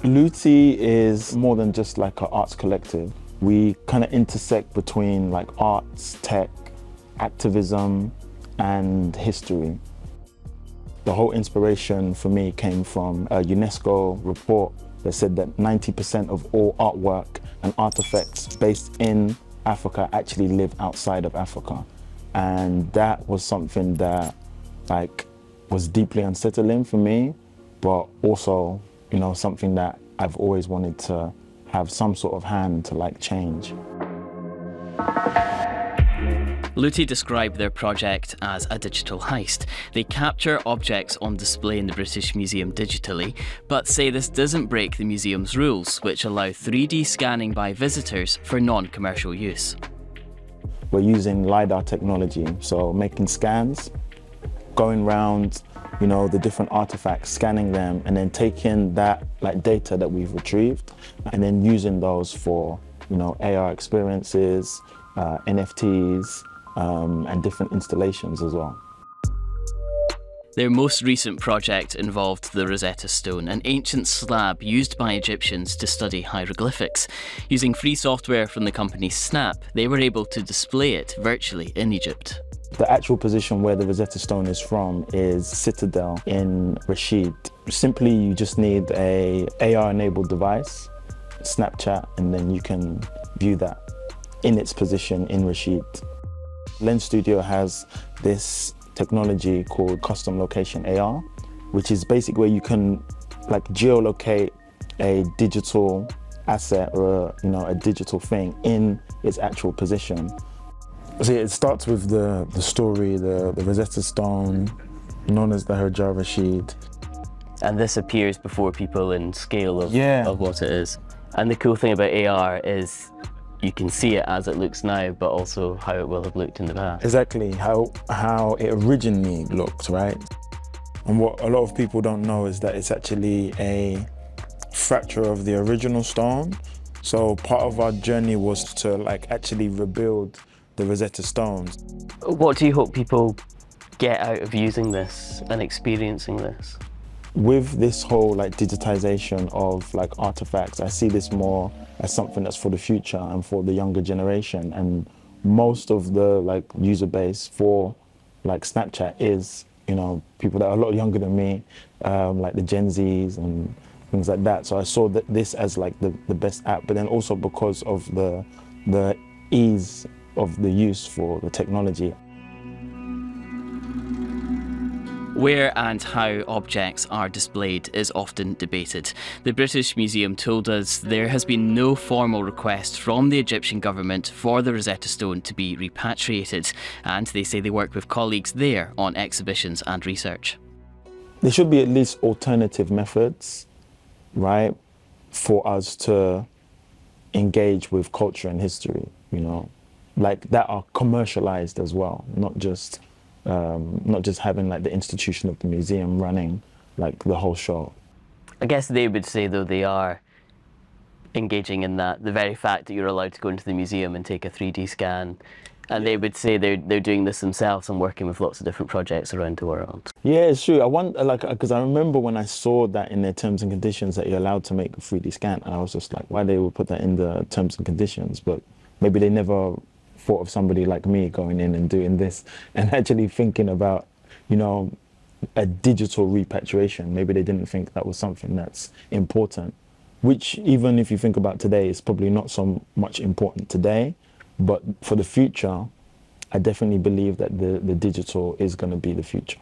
Luti is more than just like an arts collective. We kind of intersect between like arts, tech, activism, and history. The whole inspiration for me came from a UNESCO report that said that 90% of all artwork and artifacts based in Africa actually live outside of Africa. And that was something that like was deeply unsettling for me, but also, you know, something that I've always wanted to have some sort of hand to like change. Luti described their project as a digital heist. They capture objects on display in the British Museum digitally, but say this doesn't break the museum's rules, which allow 3D scanning by visitors for non-commercial use. We're using LiDAR technology, so making scans, going around, you know, the different artifacts, scanning them, and then taking that like data that we've retrieved, and then using those for, you know, AR experiences, NFTs, and different installations as well. Their most recent project involved the Rosetta Stone, an ancient slab used by Egyptians to study hieroglyphics. Using free software from the company Snap, they were able to display it virtually in Egypt. The actual position where the Rosetta Stone is from is Citadel in Rashid. Simply, you just need a AR-enabled device, Snapchat, and then you can view that in its position in Rashid. Lens Studio has this technology called custom location AR, which is basically where you can like geolocate a digital asset or a digital thing in its actual position. So it starts with the story, the Rosetta Stone, known as the Hajar Rashid. And this appears before people in scale of what it is. And the cool thing about AR is you can see it as it looks now, but also how it will have looked in the past. Exactly, how it originally looked, right? And what a lot of people don't know is that it's actually a fracture of the original stone. So part of our journey was to like actually rebuild the Rosetta Stones. What do you hope people get out of using this and experiencing this? With this whole like digitization of like artifacts, I see this more as something that's for the future and for the younger generation. And most of the like user base for like Snapchat is, you know, people that are a lot younger than me, like the Gen Zs and things like that. So I saw this as like the best app, but then also because of the ease of the use for the technology. Where and how objects are displayed is often debated. The British Museum told us there has been no formal request from the Egyptian government for the Rosetta Stone to be repatriated, and they say they work with colleagues there on exhibitions and research. There should be at least alternative methods, right, for us to engage with culture and history, you know, like that are commercialized as well, not just having like the institution of the museum running like the whole show. I guess they would say, though, they are engaging in that, the very fact that you're allowed to go into the museum and take a 3D scan, and they would say they're doing this themselves and working with lots of different projects around the world. Yeah, it's true. I wonder, like, because I remember when I saw that in their terms and conditions that you're allowed to make a 3D scan, and I was just like, why they would put that in the terms and conditions? But maybe they never thought of somebody like me going in and doing this and actually thinking about, you know, a digital repatriation. Maybe they didn't think that was something that's important, which even if you think about today, is probably not so much important today, but for the future, I definitely believe that the digital is going to be the future.